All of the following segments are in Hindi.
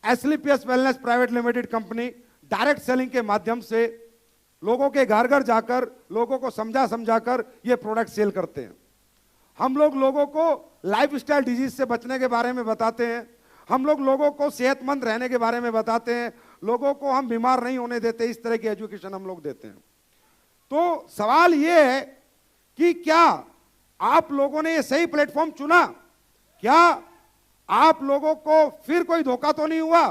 एसलीपीएस wellness private limited company direct selling के माध्यम से लोगों के घर घर जाकर लोगों को समझा समझाकर ये प्रोडक्ट सेल करते हैं। हम लोग लोगों को लाइफस्टाइल डिजीज से बचने के बारे में बताते हैं, हम लोग लोगों को सेहतमंद रहने के बारे में बताते हैं, लोगों को हम बीमार नहीं होने देते, इस तरह की एजुकेशन हम लोग देते हैं। तो सवाल ये है कि क्या आप लोगों ने ये सही प्लेटफॉर्म चुना? क्या आप लोगों को फिर कोई धोखा तो नहीं हुआ?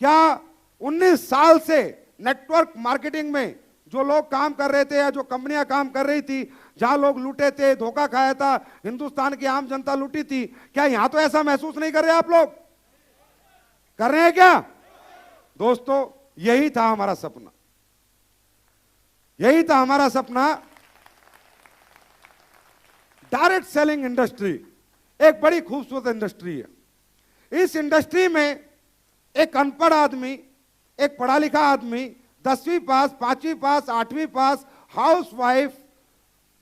क्या 19 साल से नेटवर्क मार्केटिंग में जो लोग काम कर रहे थे या जो कंपनियां काम कर रही थी, जहां लोग लूटे थे, धोखा खाया था, हिंदुस्तान की आम जनता लूटी थी, क्या यहां तो ऐसा महसूस नहीं कर रहे? आप लोग कर रहे हैं क्या? दोस्तों, यही था हमारा सपना, यही था हमारा सपना। डायरेक्ट सेलिंग इंडस्ट्री एक बड़ी खूबसूरत इंडस्ट्री है। इस इंडस्ट्री में एक अनपढ़ आदमी, एक पढ़ा लिखा आदमी, 10वीं पास, 5वीं पास, 8वीं पास, हाउसवाइफ,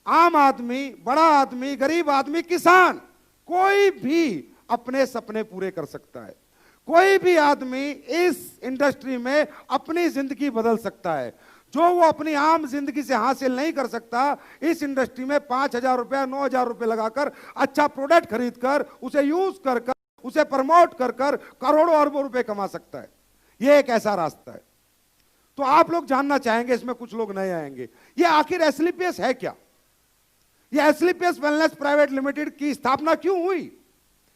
आम आदमी, बड़ा आदमी, गरीब आदमी, किसान, कोई भी अपने सपने पूरे कर सकता है। कोई भी आदमी इस इंडस्ट्री में अपनी जिंदगी बदल सकता है। जो वो अपनी आम जिंदगी से हासिल नहीं कर सकता, इस इंडस्ट्री में 5,000 रुपया, 9,000 रुपये लगाकर अच्छा प्रोडक्ट खरीदकर उसे यूज कर उसे प्रमोट कर करोड़ों अरबों रुपए कमा सकता है। यह एक ऐसा रास्ता है। तो आप लोग जानना चाहेंगे, इसमें कुछ लोग नए आएंगे, ये आखिर एसलीपीएस है क्या? ये एसलीपीएस वेलनेस प्राइवेट लिमिटेड की स्थापना क्यों हुई,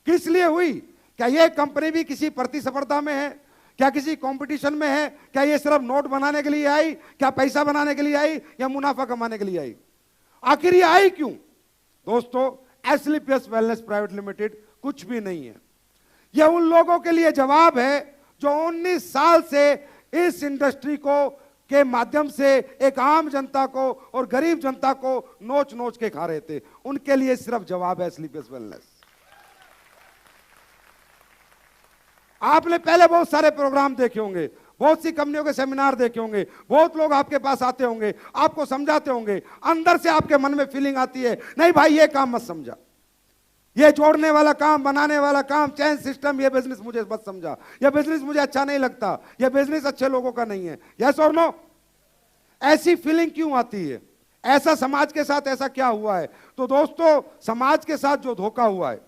किस लिए हुई? क्या यह कंपनी भी किसी प्रतिस्पर्धा में है? क्या किसी कंपटीशन में है? क्या ये सिर्फ नोट बनाने के लिए आई? क्या पैसा बनाने के लिए आई या मुनाफा कमाने के लिए आई? आखिर ये आई क्यों? दोस्तों, एसलीपीएस वेलनेस प्राइवेट लिमिटेड कुछ भी नहीं है। यह उन लोगों के लिए जवाब है जो 19 साल से इस इंडस्ट्री को के माध्यम से एक आम जनता को और गरीब जनता को नोच नोच के खा रहे थे। उनके लिए सिर्फ जवाब है एसलीपीएस वेलनेस। आपने पहले बहुत सारे प्रोग्राम देखे होंगे, बहुत सी कंपनियों के सेमिनार देखे होंगे, बहुत लोग आपके पास आते होंगे, आपको समझाते होंगे, अंदर से आपके मन में फीलिंग आती है, नहीं भाई ये काम मत समझा, ये जोड़ने वाला काम, बनाने वाला काम, चेन सिस्टम, ये बिजनेस मुझे मत समझा, ये बिजनेस मुझे अच्छा नहीं लगता, ये बिजनेस अच्छे लोगों का नहीं है। यस और नो? ऐसी फीलिंग क्यों आती है? ऐसा समाज के साथ ऐसा क्या हुआ है? तो दोस्तों, समाज के साथ जो धोखा हुआ है,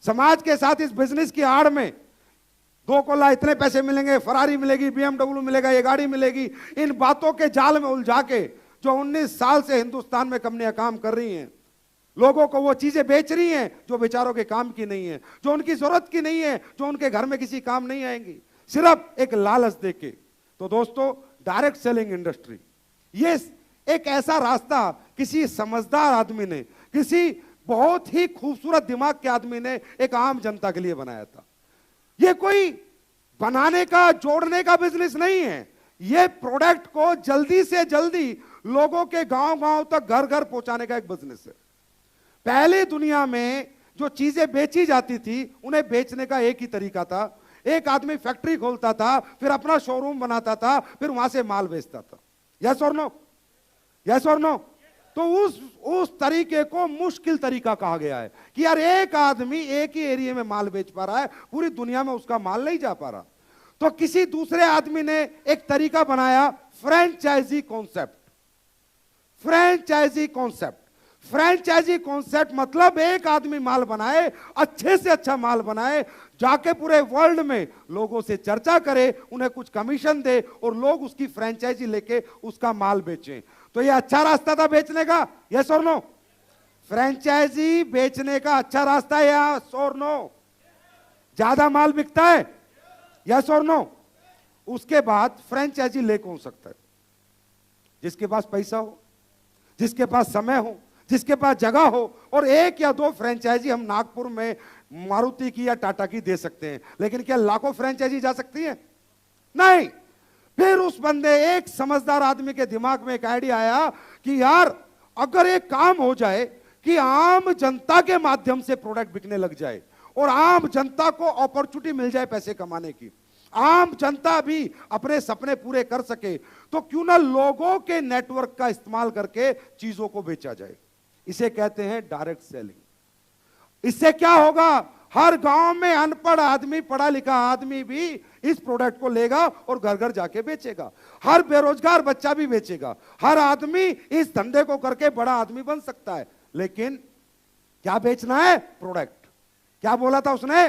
समाज के साथ इस बिजनेस की आड़ में 2 कोला इतने पैसे मिलेंगे, फरारी मिलेगी, बीएमडब्ल्यू मिलेगा, ये गाड़ी मिलेगी, इन बातों के जाल में उलझा के जो 19 साल से हिंदुस्तान में कंपनियां काम कर रही हैं, लोगों को वो चीजें बेच रही हैं जो बेचारों के काम की नहीं है, जो उनकी जरूरत की नहीं है, जो उनके घर में किसी काम नहीं आएंगी, सिर्फ एक लालच देके। तो दोस्तों, डायरेक्ट सेलिंग इंडस्ट्री ये एक ऐसा रास्ता किसी समझदार आदमी ने, किसी बहुत ही खूबसूरत दिमाग के आदमी ने एक आम जनता के लिए बनाया था। यह कोई बनाने का, जोड़ने का बिजनेस नहीं है, यह प्रोडक्ट को जल्दी से जल्दी लोगों के गांव-गांव तक, घर घर पहुंचाने का एक बिजनेस है। पहले दुनिया में जो चीजें बेची जाती थी, उन्हें बेचने का एक ही तरीका था, एक आदमी फैक्ट्री खोलता था, फिर अपना शोरूम बनाता था, फिर वहां से माल बेचता था। यस और नो? यस और नो? तो उस तरीके को मुश्किल तरीका कहा गया है कि यार एक आदमी एक ही एरिया में माल बेच पा रहा है, पूरी दुनिया में उसका माल नहीं जा पा रहा। तो किसी दूसरे आदमी ने एक तरीका बनाया, franchisee concept. Franchisee concept, franchisee concept मतलब एक आदमी माल बनाए, अच्छे से अच्छा माल बनाए, जाके पूरे वर्ल्ड में लोगों से चर्चा करे, उन्हें कुछ कमीशन दे और लोग उसकी फ्रेंचाइजी लेके उसका माल बेचें। तो ये अच्छा रास्ता था बेचने का? यस और नो? फ्रेंचाइजी बेचने का अच्छा रास्ता है यस और नो? ज्यादा माल बिकता है? यस और नो? उसके बाद फ्रेंचाइजी ले कौन सकता है? जिसके पास पैसा हो, जिसके पास समय हो, जिसके पास जगह हो, और 1 या 2 फ्रेंचाइजी हम नागपुर में मारुति की या टाटा की दे सकते हैं, लेकिन क्या लाखों फ्रेंचाइजी जा सकती है? नहीं। फिर उस बंदे, एक समझदार आदमी के दिमाग में एक आइडिया आया कि यार अगर एक काम हो जाए कि आम जनता के माध्यम से प्रोडक्ट बिकने लग जाए और आम जनता को अपॉर्चुनिटी मिल जाए पैसे कमाने की, आम जनता भी अपने सपने पूरे कर सके, तो क्यों ना लोगों के नेटवर्क का इस्तेमाल करके चीजों को बेचा जाए। इसे कहते हैं डायरेक्ट सेलिंग। इससे क्या होगा? हर गांव में अनपढ़ आदमी, पढ़ा लिखा आदमी भी इस प्रोडक्ट को लेगा और घर घर जाके बेचेगा। हर बेरोजगार बच्चा भी बेचेगा। हर आदमी इस धंधे को करके बड़ा आदमी बन सकता है। लेकिन क्या बेचना है? प्रोडक्ट। क्या बोला था उसने?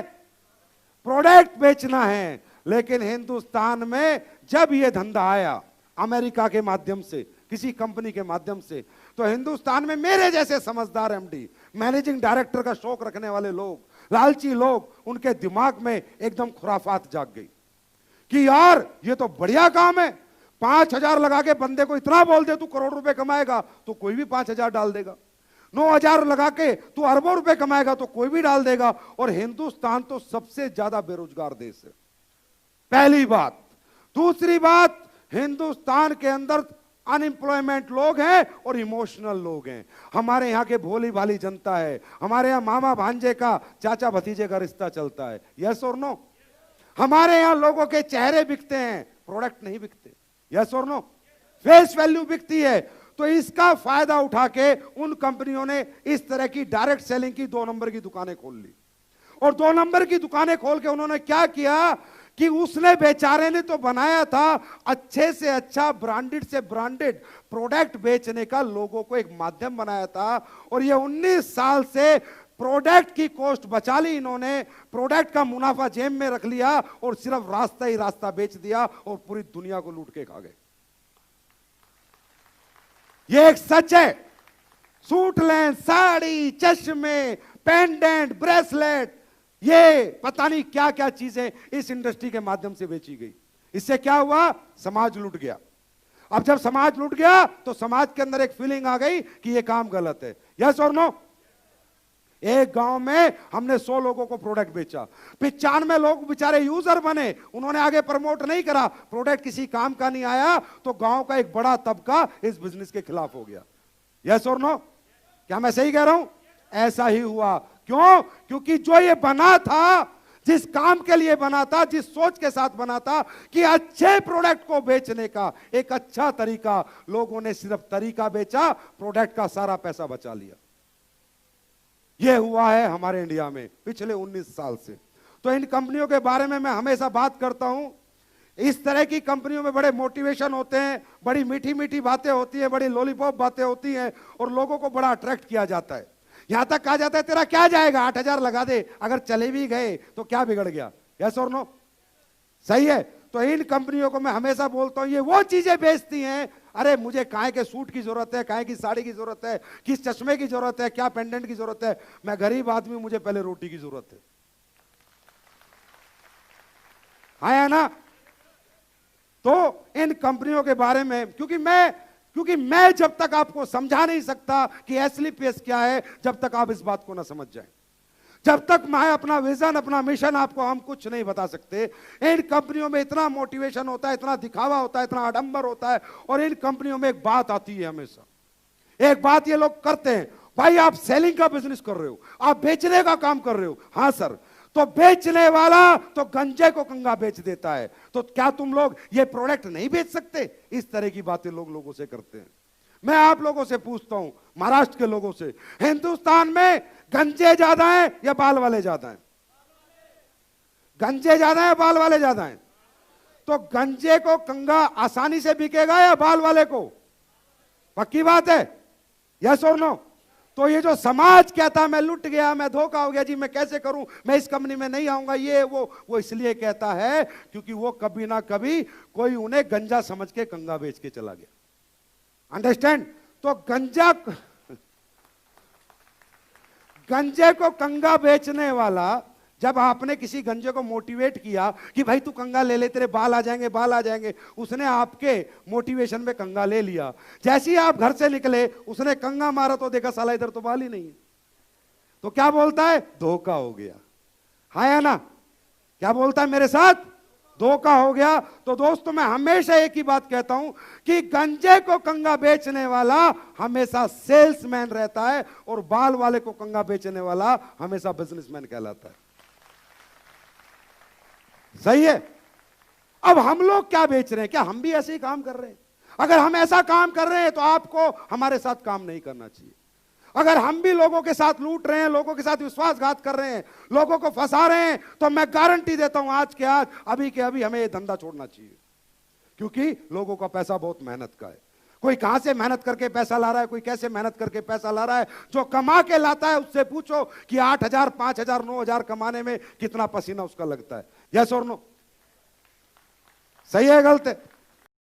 प्रोडक्ट बेचना है। लेकिन हिंदुस्तान में जब यह धंधा आया अमेरिका के माध्यम से, किसी कंपनी के माध्यम से, तो हिंदुस्तान में मेरे जैसे समझदार एमडी, मैनेजिंग डायरेक्टर का शौक रखने वाले लोग, लालची लोग, उनके दिमाग में एकदम खुराफात जाग गई कि यार ये तो बढ़िया काम है। 5,000 लगा के बंदे को इतना बोल दे तू करोड़ रुपए कमाएगा तो कोई भी 5,000 डाल देगा। 9,000 लगा के तू अरबों रुपए कमाएगा तो कोई भी डाल देगा। और हिंदुस्तान तो सबसे ज्यादा बेरोजगार देश है, पहली बात। दूसरी बात, हिंदुस्तान के अंदर अनएम्प्लॉयमेंट लोग हैं और इमोशनल लोग हैं। हमारे यहाँ के भोली भाली जनता है। हमारे यहाँ मामा भांजे का, चाचा भतीजे का रिश्ता चलता है। यस और नो? हमारे यहाँ लोगों के चेहरे बिकते हैं, प्रोडक्ट नहीं बिकते। यस और नो? फेस वैल्यू बिकती है। तो इसका फायदा उठा के उन कंपनियों ने इस तरह की डायरेक्ट सेलिंग की 2 नंबर की दुकानें खोल ली। और 2 नंबर की दुकानें खोल के उन्होंने क्या किया कि उसने बेचारे ने तो बनाया था अच्छे से अच्छा, ब्रांडेड से ब्रांडेड प्रोडक्ट बेचने का, लोगों को एक माध्यम बनाया था। और ये 19 साल से प्रोडक्ट की कॉस्ट बचा ली इन्होंने, प्रोडक्ट का मुनाफा जेब में रख लिया और सिर्फ रास्ता ही रास्ता बेच दिया और पूरी दुनिया को लूट के खा गए। ये एक सच है। सूट लें, साड़ी, चश्मे, पेंडेंट, ब्रेसलेट, ये पता नहीं क्या क्या चीजें इस इंडस्ट्री के माध्यम से बेची गई। इससे क्या हुआ? समाज लूट गया। अब जब समाज लूट गया तो समाज के अंदर एक फीलिंग आ गई कि ये काम गलत है। यस और नो? एक गांव में हमने 100 लोगों को प्रोडक्ट बेचा, 95 लोग बेचारे यूजर बने, उन्होंने आगे प्रमोट नहीं करा, प्रोडक्ट किसी काम का नहीं आया, तो गांव का एक बड़ा तबका इस बिजनेस के खिलाफ हो गया। यस और नो? क्या मैं सही कह रहा हूं? ऐसा ही हुआ। क्यों? क्योंकि जो ये बना था, जिस काम के लिए बना था, जिस सोच के साथ बना था कि अच्छे प्रोडक्ट को बेचने का एक अच्छा तरीका, लोगों ने सिर्फ तरीका बेचा, प्रोडक्ट का सारा पैसा बचा लिया। यह हुआ है हमारे इंडिया में पिछले 19 साल से। तो इन कंपनियों के बारे में मैं हमेशा बात करता हूं। इस तरह की कंपनियों में बड़े मोटिवेशन होते हैं, बड़ी मीठी मीठी बातें होती हैं, बड़ी लॉलीपॉप बातें होती हैं और लोगों को बड़ा अट्रैक्ट किया जाता है। यहां तक कहा जाता है तेरा क्या जाएगा, 8,000 लगा दे, अगर चले भी गए तो क्या बिगड़ गया। यस और नो? सही है। तो इन कंपनियों को मैं हमेशा बोलता हूं, ये वो चीजें बेचती हैं, अरे मुझे काहे के सूट की जरूरत है, काहे की साड़ी की जरूरत है, किस चश्मे की जरूरत है, क्या पेंडेंट की जरूरत है, मैं गरीब आदमी, मुझे पहले रोटी की जरूरत है। है ना? तो इन कंपनियों के बारे में क्योंकि मैं जब तक आपको समझा नहीं सकता कि एसलीपीएस क्या है, जब तक आप इस बात को ना समझ जाएं, जब तक मैं अपना विजन, अपना मिशन आपको हम कुछ नहीं बता सकते। इन कंपनियों में इतना मोटिवेशन होता है, इतना दिखावा होता है, इतना आडंबर होता है। और इन कंपनियों में एक बात आती है हमेशा, एक बात ये लोग करते हैं, भाई आप सेलिंग का बिजनेस कर रहे हो, आप बेचने का काम कर रहे हो। हाँ सर, तो बेचने वाला तो गंजे को कंगा बेच देता है, तो क्या तुम लोग ये प्रोडक्ट नहीं बेच सकते? इस तरह की बातें लोग लोगों से करते हैं। मैं आप लोगों से पूछता हूं, महाराष्ट्र के लोगों से, हिंदुस्तान में गंजे ज्यादा हैं या बाल वाले ज्यादा हैं? गंजे ज्यादा हैं, बाल वाले ज्यादा हैं? तो गंजे को कंगा आसानी से बिकेगा या बाल वाले को? पक्की बात है? यस और नो? तो ये जो समाज कहता है मैं लुट गया, मैं धोखा हो गया जी, मैं कैसे करूं, मैं इस कंपनी में नहीं आऊंगा, ये वो इसलिए कहता है क्योंकि वो कभी ना कभी कोई उन्हें गंजा समझ के कंगा बेच के चला गया। अंडरस्टैंड? तो गंजे को कंगा बेचने वाला, जब आपने किसी गंजे को मोटिवेट किया कि भाई तू कंगा ले ले, तेरे बाल आ जाएंगे, बाल आ जाएंगे, उसने आपके मोटिवेशन में कंगा ले लिया। जैसे ही आप घर से निकले, उसने कंगा मारा तो देखा साला इधर तो बाल ही नहीं है, तो क्या बोलता है? धोखा हो गया। हाँ या ना? क्या बोलता है मेरे साथ? धोखा हो गया। तो दोस्तों मैं हमेशा एक ही बात कहता हूं कि गंजे को कंगा बेचने वाला हमेशा सेल्समैन रहता है और बाल वाले को कंगा बेचने वाला हमेशा बिजनेसमैन कहलाता है। सही है? अब हम लोग क्या बेच रहे हैं? क्या हम भी ऐसे ही काम कर रहे हैं? अगर हम ऐसा काम कर रहे हैं तो आपको हमारे साथ काम नहीं करना चाहिए। अगर हम भी लोगों के साथ लूट रहे हैं, लोगों के साथ विश्वासघात कर रहे हैं, लोगों को फंसा रहे हैं, तो मैं गारंटी देता हूं आज के आज, अभी के अभी हमें यह धंधा छोड़ना चाहिए। क्योंकि लोगों का पैसा बहुत मेहनत का है। कोई कहां से मेहनत करके पैसा ला रहा है, कोई कैसे मेहनत करके पैसा ला रहा है। जो कमा के लाता है उससे पूछो कि 8,000, 5,000, 9,000 कमाने में कितना पसीना उसका लगता है। यस और नो? सही है गलत है?